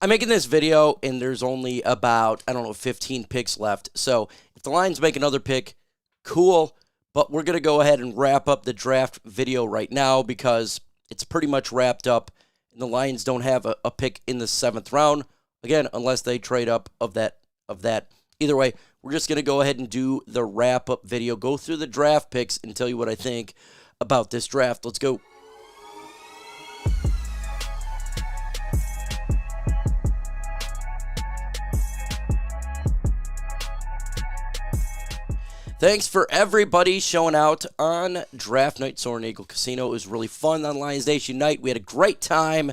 I'm making this video, and there's only about, 15 picks left. So if the Lions make another pick, cool. But we're going to go ahead and wrap up the draft video right now because it's pretty much wrapped up. And the Lions don't have a pick in the 7th round. Again, unless they trade up of that. Either way, we're just going to go ahead and do the wrap-up video, go through the draft picks, and tell you what I think about this draft. Let's go. Thanks for everybody showing out on Draft Night Soaring Eagle Casino. It was really fun on Lions Nation night. We had a great time.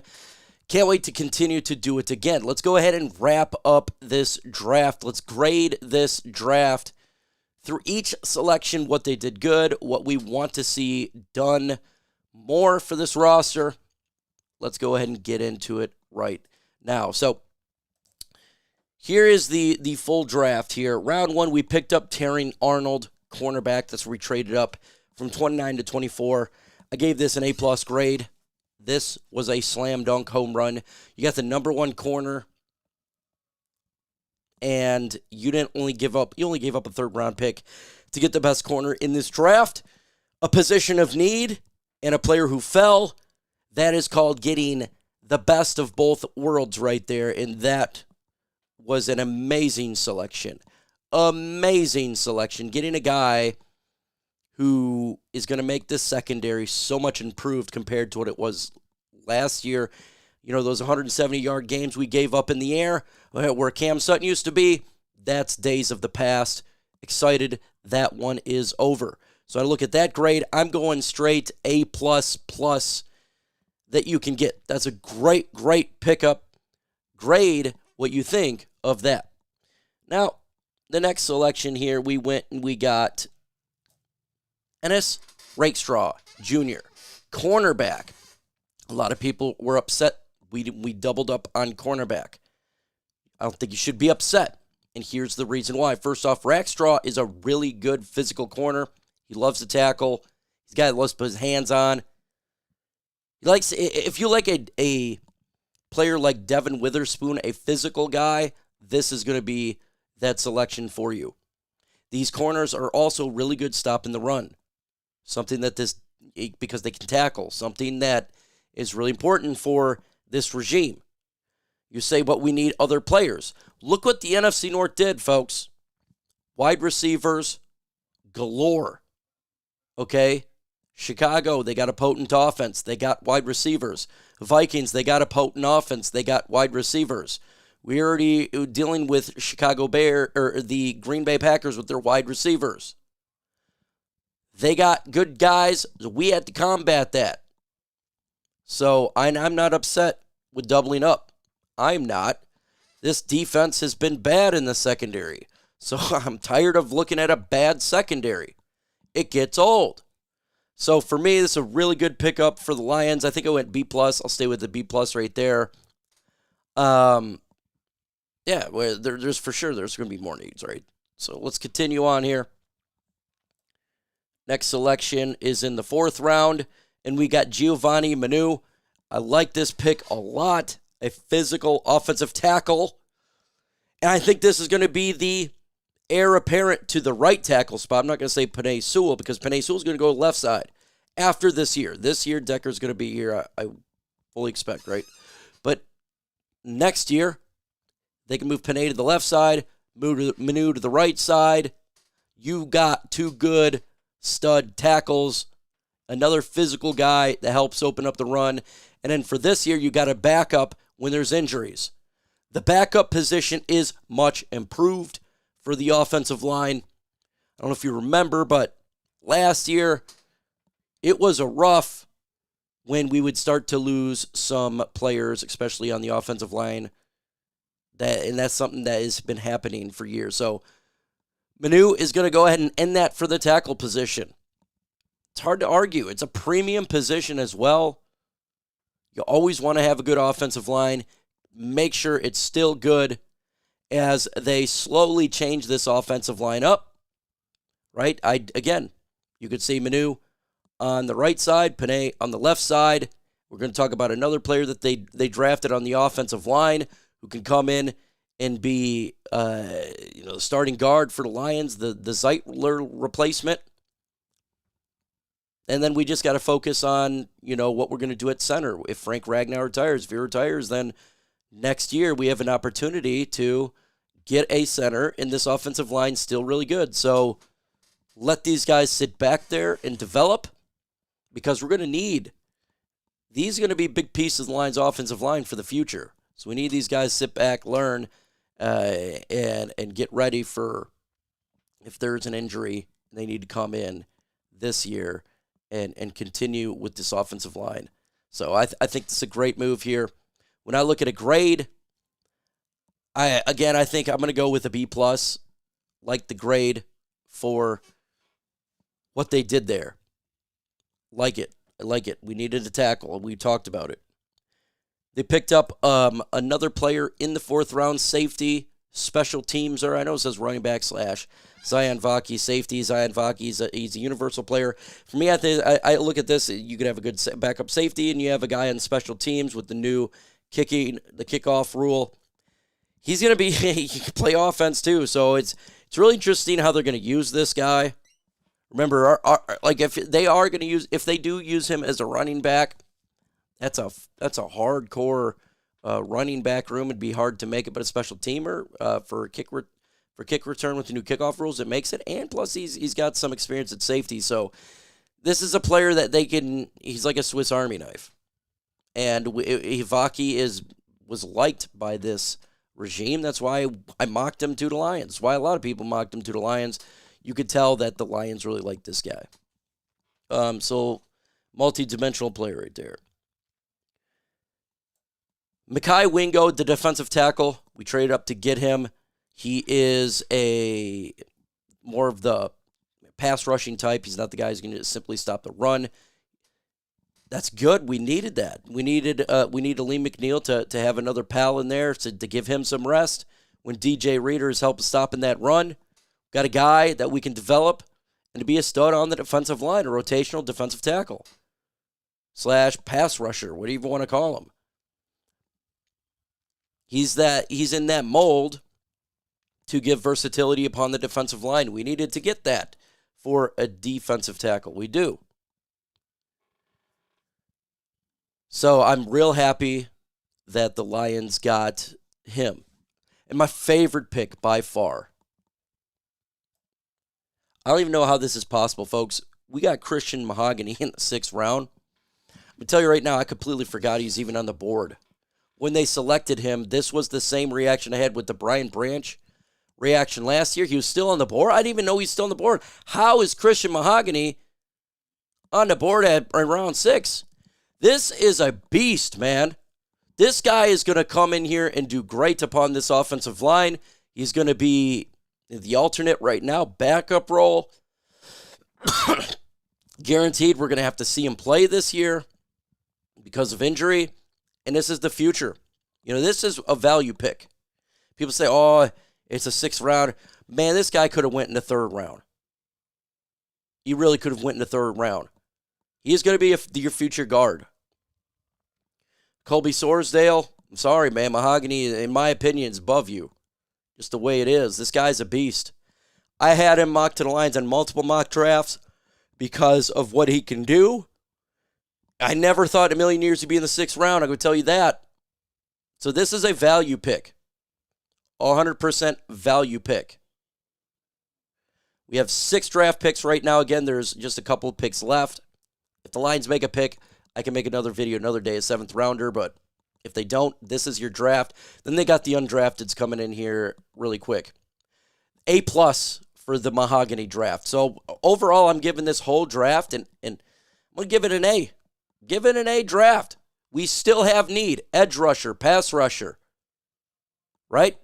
Can't wait to continue to do it again. Let's go ahead and wrap up this draft. Let's grade this draft through each selection, what they did good, what we want to see done more for this roster. Let's go ahead and get into it right now. So here is the full draft here. Round 1, we picked up Terrion Arnold, cornerback. That's where we traded up from 29 to 24. I gave this an A+ grade. This was a slam dunk home run. You got the number 1 corner, and you only gave up a 3rd round pick to get the best corner in this draft. A position of need and a player who fell. That is called getting the best of both worlds right there, and that was an amazing selection. Amazing selection. Getting a guy who is going to make this secondary so much improved compared to what it was last year. You know, those 170-yard games we gave up in the air, where Cam Sutton used to be, that's days of the past. Excited that one is over. So I look at that grade. I'm going straight A++ that you can get. That's a great, great pickup. Grade what you think of that. Now, the next selection here, we went and we got Ennis Rakestraw Jr., cornerback. A lot of people were upset. We doubled up on cornerback. I don't think you should be upset, and here's the reason why. First off, Rakestraw is a really good physical corner. He loves to tackle. He's a guy that loves to put his hands on. He likes, if you like a player like Devin Witherspoon, a physical guy, this is going to be that selection for you. These corners are also really good stopping the run. Something that because they can tackle, something that is really important for this regime. You say, but we need other players. Look what the NFC North did, folks. Wide receivers galore. Okay? Chicago, they got a potent offense. They got wide receivers. Vikings, they got a potent offense. They got wide receivers. We're already dealing with the Green Bay Packers with their wide receivers. They got good guys. We had to combat that. So I'm not upset with doubling up. I'm not. This defense has been bad in the secondary. So I'm tired of looking at a bad secondary. It gets old. So for me, this is a really good pickup for the Lions. I think I went B+. I'll stay with the B+ right there. Yeah, well, there's for sure there's going to be more needs, right? So let's continue on here. Next selection is in the 4th round, and we got Giovanni Manu. I like this pick a lot. A physical offensive tackle. And I think this is going to be the heir apparent to the right tackle spot. I'm not going to say Penei Sewell because Penei Sewell is going to go left side after this year. This year, Decker's going to be here, I fully expect, right? But next year, they can move Penei to the left side, move Manu to the right side. You got 2 good stud tackles, another physical guy that helps open up the run. And then for this year, you got a backup when there's injuries. The backup position is much improved for the offensive line. I don't know if you remember, but last year, it was a rough when we would start to lose some players, especially on the offensive line. And that's something that has been happening for years. So Manu is going to go ahead and end that for the tackle position. It's hard to argue. It's a premium position as well. You always want to have a good offensive line. Make sure it's still good as they slowly change this offensive line up. Right? Again, you could see Manu on the right side, Penei on the left side. We're going to talk about another player that they drafted on the offensive line who who can come in and be the starting guard for the Lions, the Zeitler replacement. And then we just got to focus on, what we're going to do at center. If Frank Ragnow retires, if he retires, then next year we have an opportunity to get a center, and this offensive line still really good. So let these guys sit back there and develop, because we're going to need – these are going to be big pieces of the Lions' offensive line for the future. So we need these guys to sit back, learn, and get ready for if there's an injury, they need to come in this year and continue with this offensive line. So I think this is a great move here. When I look at a grade, I think I'm going to go with a B+, like the grade for what they did there. Like it. I like it. We needed a tackle. We talked about it. They picked up another player in the 4th round, safety, special teams, or I know it says running back / Zion Vaki, safety. Zion Vaki, he's a universal player. For me, I look at this, you could have a good backup safety, and you have a guy on special teams with the new kickoff rule. He's going to be, he can play offense too, so it's really interesting how they're going to use this guy. Remember, if they do use him as a running back, that's a hardcore running back room. It'd be hard to make it, but a special teamer for kick return with the new kickoff rules, it makes it. And plus, he's got some experience at safety, so this is a player that he's like a Swiss Army knife. And Vaki was liked by this regime. That's why I mocked him to the Lions. Why a lot of people mocked him to the Lions. You could tell that the Lions really like this guy. So, multi-dimensional player right there. Mekhi Wingo, the defensive tackle. We traded up to get him. He is more of the pass rushing type. He's not the guy who's going to simply stop the run. That's good. We needed that. We needed Lee McNeil to have another pal in there to give him some rest when DJ Reader is helping stopping that run. Got a guy that we can develop and to be a stud on the defensive line, a rotational defensive tackle / pass rusher, whatever you want to call him. He's in that mold to give versatility upon the defensive line. We needed to get that for a defensive tackle. We do. So I'm real happy that the Lions got him. And my favorite pick by far. I don't even know how this is possible, folks. We got Christian Mahogany in the 6th round. I'm going to tell you right now, I completely forgot he's even on the board. When they selected him, this was the same reaction I had with the Brian Branch reaction last year. He was still on the board. I didn't even know he's still on the board. How is Christian Mahogany on the board at round 6? This is a beast, man. This guy is going to come in here and do great upon this offensive line. He's going to be the alternate right now, backup role. Guaranteed we're going to have to see him play this year because of injury. And this is the future. This is a value pick. People say, oh, it's a 6th round. Man, this guy could have went in the 3rd round. He really could have went in the 3rd round. He's going to be your future guard. Colby Sorsdale, I'm sorry, man. Mahogany, in my opinion, is above you. Just the way it is. This guy's a beast. I had him mocked to the Lions on multiple mock drafts because of what he can do. I never thought in a million years he'd be in the 6th round. I could tell you that. So this is a value pick. 100% value pick. We have 6 draft picks right now. Again, there's just a couple of picks left. If the Lions make a pick, I can make another video another day, a 7th rounder. But if they don't, this is your draft. Then they got the undrafteds coming in here really quick. A+ for the Mahogany draft. So overall, I'm giving this whole draft, and I'm going to give it an A. Give it an A draft. We still have need. Edge rusher, pass rusher. Right?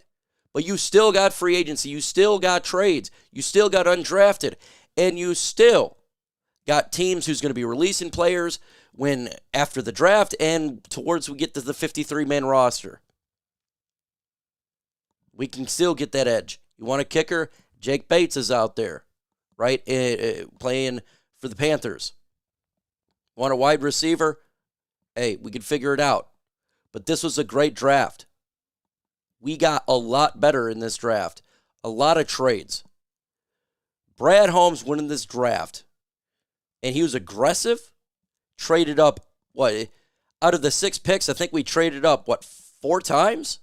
But you still got free agency. You still got trades. You still got undrafted. And you still got teams who's going to be releasing players after the draft and towards we get to the 53-man roster. We can still get that edge. You want a kicker? Jake Bates is out there, right? Playing for the Panthers. Want a wide receiver? Hey, we can figure it out. But this was a great draft. we got a lot better in this draft. A lot of trades. Brad Holmes winning this draft, and he was aggressive, traded up, out of the 6 picks, I think we traded up, 4 times?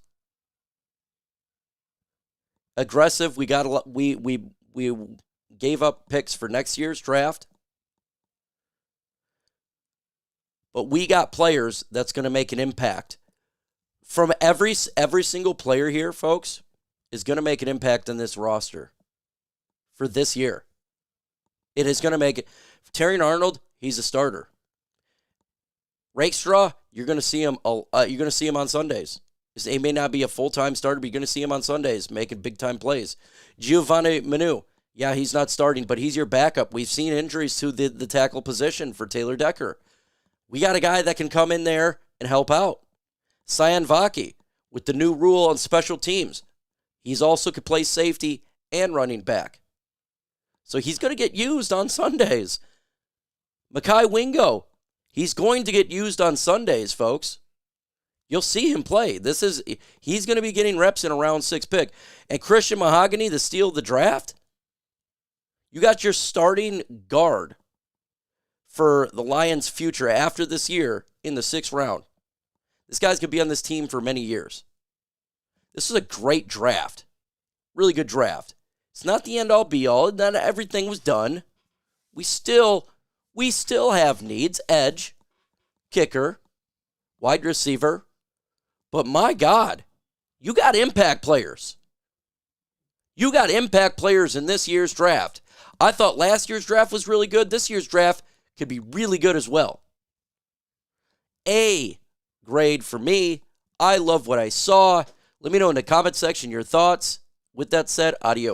Aggressive, we got a lot, we gave up picks for next year's draft. But we got players that's going to make an impact. From every single player here, folks, is going to make an impact on this roster for this year. It is going to make it. Terrion Arnold, he's a starter. Rakestraw, you're going to see him. You're going to see him on Sundays. He may not be a full-time starter, but you're going to see him on Sundays making big-time plays. Giovanni Manu, yeah, he's not starting, but he's your backup. We've seen injuries to the tackle position for Taylor Decker. We got a guy that can come in there and help out. Cyan Vaki, with the new rule on special teams, he's also could play safety and running back. So he's going to get used on Sundays. Makai Wingo, he's going to get used on Sundays, folks. You'll see him play. He's going to be getting reps in a round 6 pick. And Christian Mahogany, the steal of the draft, you got your starting guard for the Lions' future after this year in the 6th round. This guy's going to be on this team for many years. This is a great draft. Really good draft. It's not the end-all, be-all. Not everything was done. We still have needs. Edge, kicker, wide receiver. But my God, you got impact players. You got impact players in this year's draft. I thought last year's draft was really good. This year's draft could be really good as well. A grade for me. I love what I saw. Let me know in the comment section your thoughts. With that said, adios.